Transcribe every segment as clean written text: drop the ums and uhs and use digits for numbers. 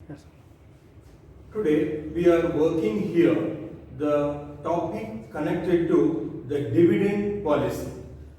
Yes. Today we are working here the topic connected to the dividend policy.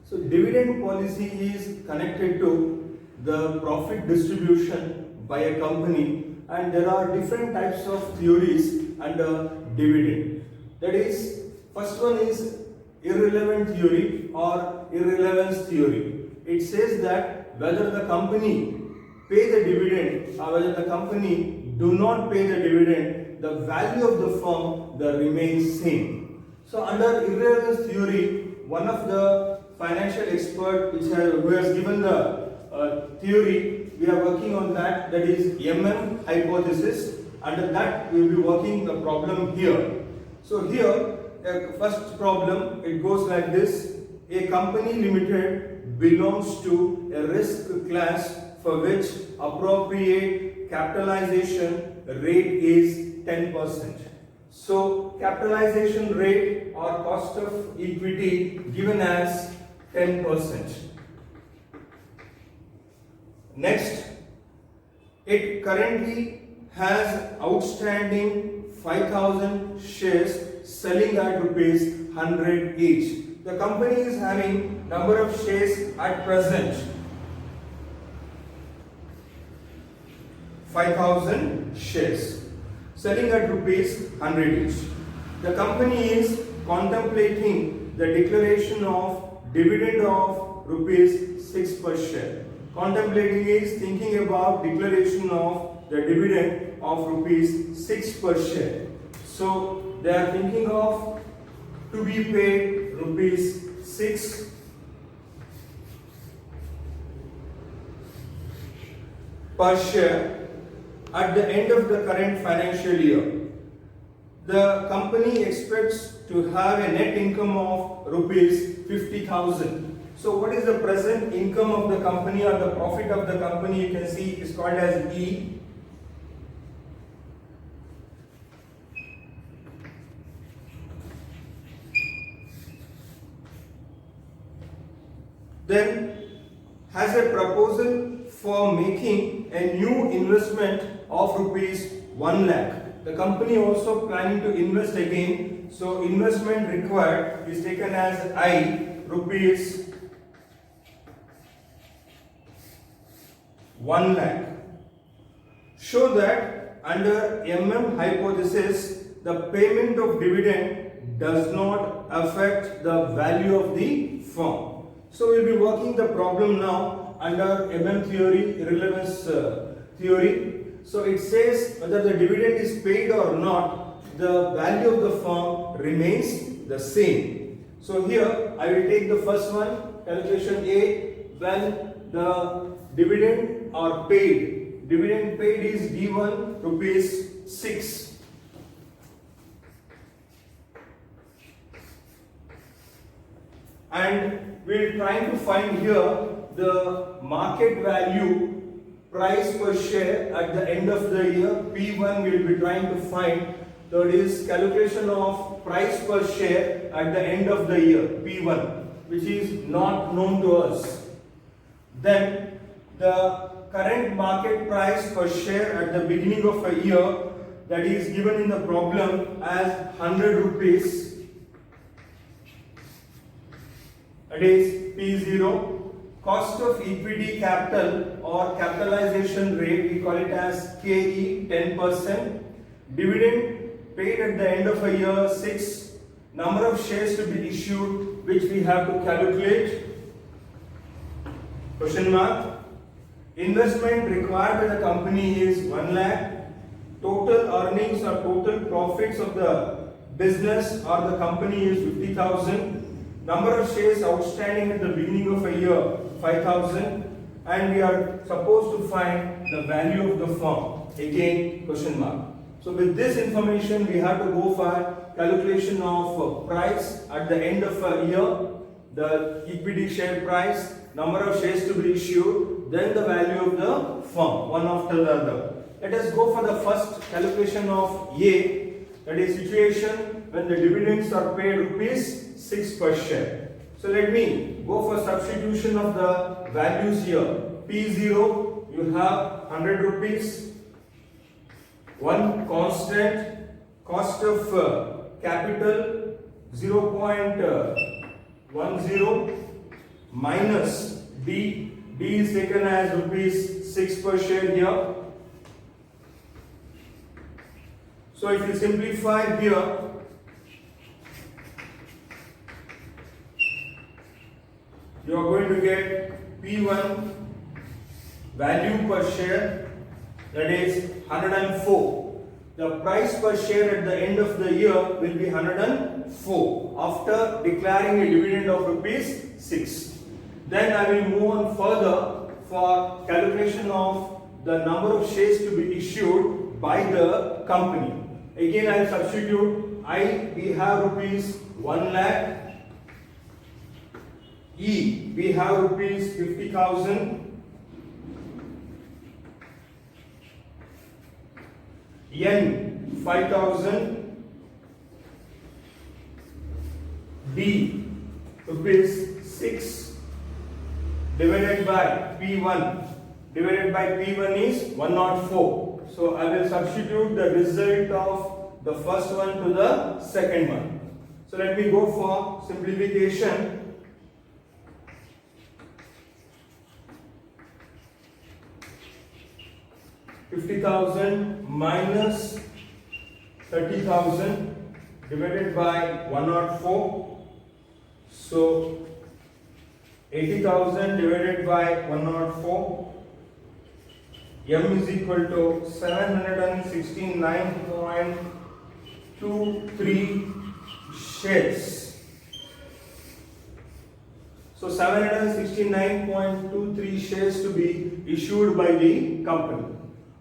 So dividend policy is connected to the profit distribution by a company, and there are different types of theories under dividend. That is, first one is irrelevant theory or irrelevance theory. It says that whether the company pay the dividend or whether the company do not pay the dividend, the value of the firm remains same. So under irrelevance theory, one of the financial expert who has given the theory, we are working on that is hypothesis. Under that we will be working the problem here. So here, first problem, it goes like this: a company limited belongs to a risk class for which appropriate capitalization rate is 10%. So capitalization rate or cost of equity given as 10%. Next, it currently has outstanding 5,000 shares selling at rupees 100 each. The company is having number of shares at present 5,000 shares selling at rupees 100 each. The company is contemplating the declaration of dividend of rupees 6 per share. Contemplating is thinking about declaration of the dividend of rupees 6 per share. So they are thinking of to be paid rupees 6 per share at the end of the current financial year. The company expects to have a net income of rupees 50,000. So what is the present income of the company or the profit of the company? You can see is called as E. Then has a proposal for making a new investment of rupees 1 lakh. The company also planning to invest again. So investment required is taken as I, rupees 1 lakh. Show that under hypothesis, the payment of dividend does not affect the value of the firm. So we will be working the problem now under theory, irrelevance theory. So it says whether the dividend is paid or not, the value of the firm remains the same. So here I will take the first one, calculation A, when the dividend are paid. Dividend paid is D1 rupees 6. And we are trying to find here the market value price per share at the end of the year. P1 we will be trying to find. That is calculation of price per share at the end of the year, P1, which is not known to us. Then the current market price per share at the beginning of a year, that is given in the problem as 100 rupees. That is P0. Cost of equity capital or capitalization rate, we call it as KE, 10%. Dividend paid at the end of a year, 6. Number of shares to be issued, which we have to calculate. Question mark. Investment required by the company is 1 lakh. Total earnings or total profits of the business or the company is 50,000. Number of shares outstanding at the beginning of a year, 5,000, and we are supposed to find the value of the firm. Again, question mark. So with this information, we have to go for calculation of price at the end of a year, the equity share price, number of shares to be issued, then the value of the firm, one after the other. Let us go for the first calculation of A, that is situation when the dividends are paid rupees 6 per share. So let me go for substitution of the values here. P0, you have 100 rupees. one constant, cost of capital 0.10 minus D. D is taken as rupees 6 per share here. So if you simplify here, you are going to get P1 value per share, that is 104. The price per share at the end of the year will be 104 after declaring a dividend of rupees 6. Then I will move on further for calculation of the number of shares to be issued by the company. Again I will substitute I, we have rupees 1 lakh. E, we have rupees 50,000. N, 5,000. D, rupees 6 divided by P1. Divided by P1 is 104. So I will substitute the result of the first one to the second one. So let me go for simplification. 50,000 minus 30,000 divided by 104. So 80,000 divided by 104. M is equal to 769.23 shares. So 769.23 shares to be issued by the company.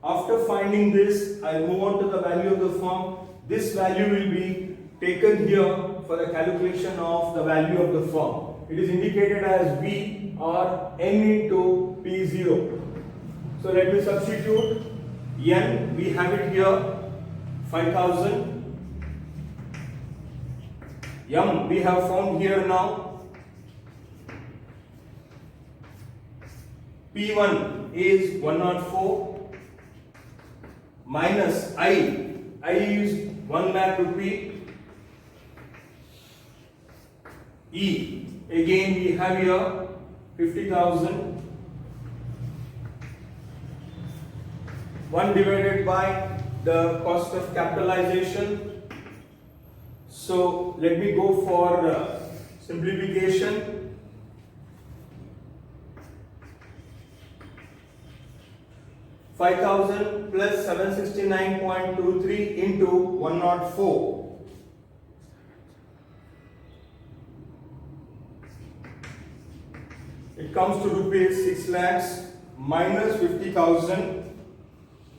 After finding this, I move on to the value of the firm. This value will be taken here for the calculation of the value of the firm. It is indicated as V or N into P0. So let me substitute N, we have it here 5,000. M we have found here now. P1 is 104. Minus I is 1 lakh rupee. E, again we have here 50,000. 1 divided by the cost of capitalization. So let me go for simplification. 5,000 plus 769.23 into 104. It comes to rupees 6 lakhs minus 50,000.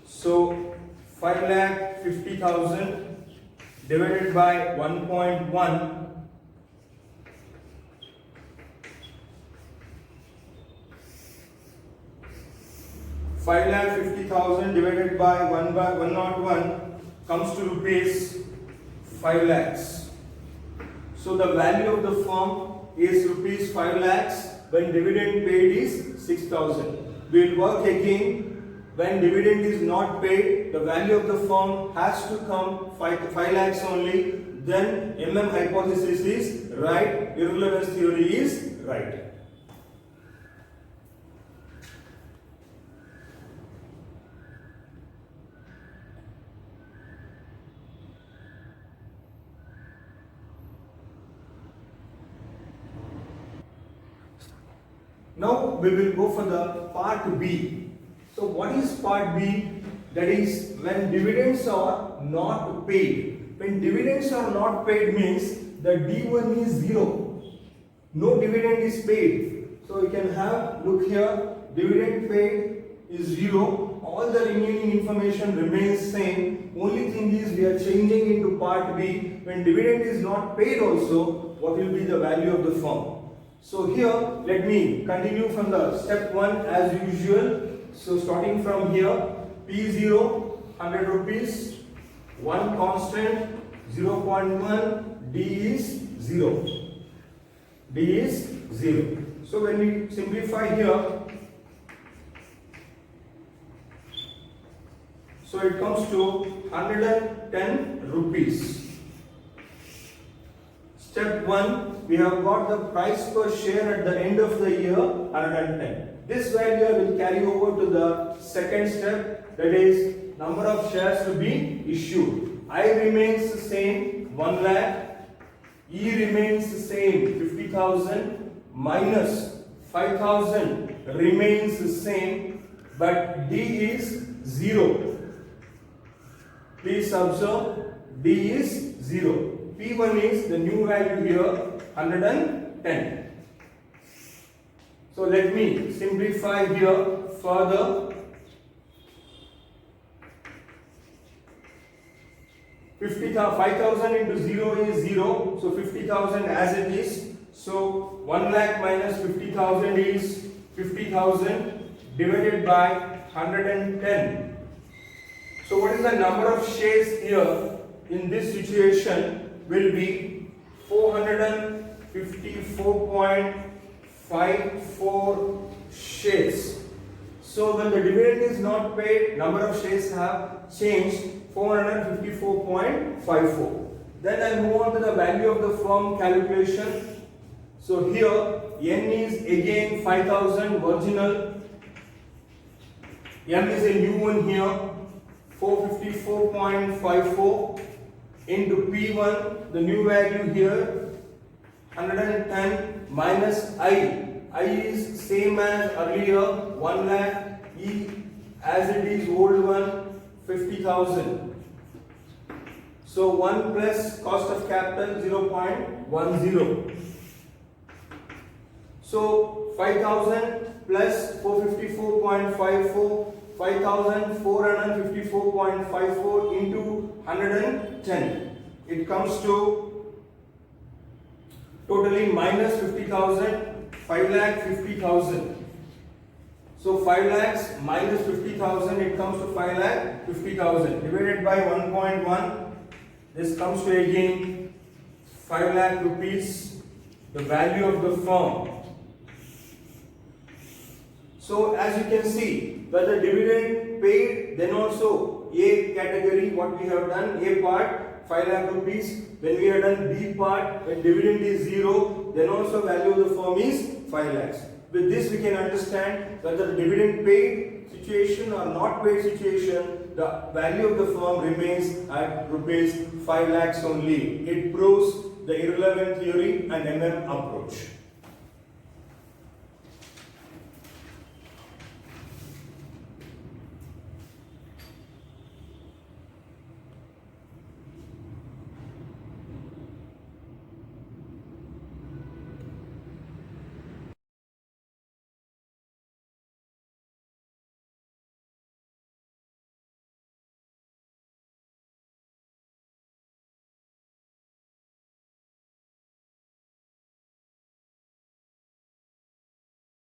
So 5 lakh 50,000 divided by 1.1. 5,50,000 divided by 101 comes to rupees 5 lakhs. So the value of the firm is rupees 5 lakhs when dividend paid is 6,000. We will work again. When dividend is not paid, the value of the firm has to come 5 lakhs only. Then hypothesis is right, irrelevance theory is right. Now we will go for the part B. So what is part B? That is when dividends are not paid. When dividends are not paid means the D1 is 0. No dividend is paid. So you can have, look here, dividend paid is 0. All the remaining information remains same. Only thing is we are changing into part B. When dividend is not paid also, what will be the value of the firm? So here, let me continue from the step 1 as usual. So starting from here, P0, 100 rupees, 1 constant, 0.1, D is 0. D is 0. So when we simplify here, so So it comes to 110 rupees. Step 1, we have got the price per share at the end of the year 110. This value will carry over to the second step, that is number of shares to be issued. I remains the same 1 lakh, E remains the same 50,000 minus 5,000 remains the same, but D is 0. Please observe, D is 0. P1 is the new value here 110. So let me simplify here further. 5,000 into 0 is 0, so 50,000 as it is. So 1 lakh minus 50,000 is 50,000 divided by 110. So what is the number of shares here in this situation will be 454.54 shares. So when the dividend is not paid, number of shares have changed 454.54. Then I move on to the value of the firm calculation. So here N is again 5,000 original. M is a new one here, 454.54 into P1, the new value here 110 minus I. I is same as earlier 1 lakh, E as it is old one 50,000. So 1 plus cost of capital 0.10. So 5,000 plus 454.54, 5,454.54 into 110. It comes to totally minus 50,000, 5,50,000. So 5 lakhs minus 50,000, it comes to 5,50,000 divided by 1.1. This comes to again 5 lakh rupees, the value of the firm. So as you can see, where the dividend paid, then also A category, what we have done, A part 5 lakh rupees. When we have done B part, when dividend is 0, then also value of the firm is 5 lakhs. With this we can understand whether the dividend paid situation or not paid situation, the value of the firm remains at rupees 5 lakhs only. It proves the irrelevant theory and MM approach.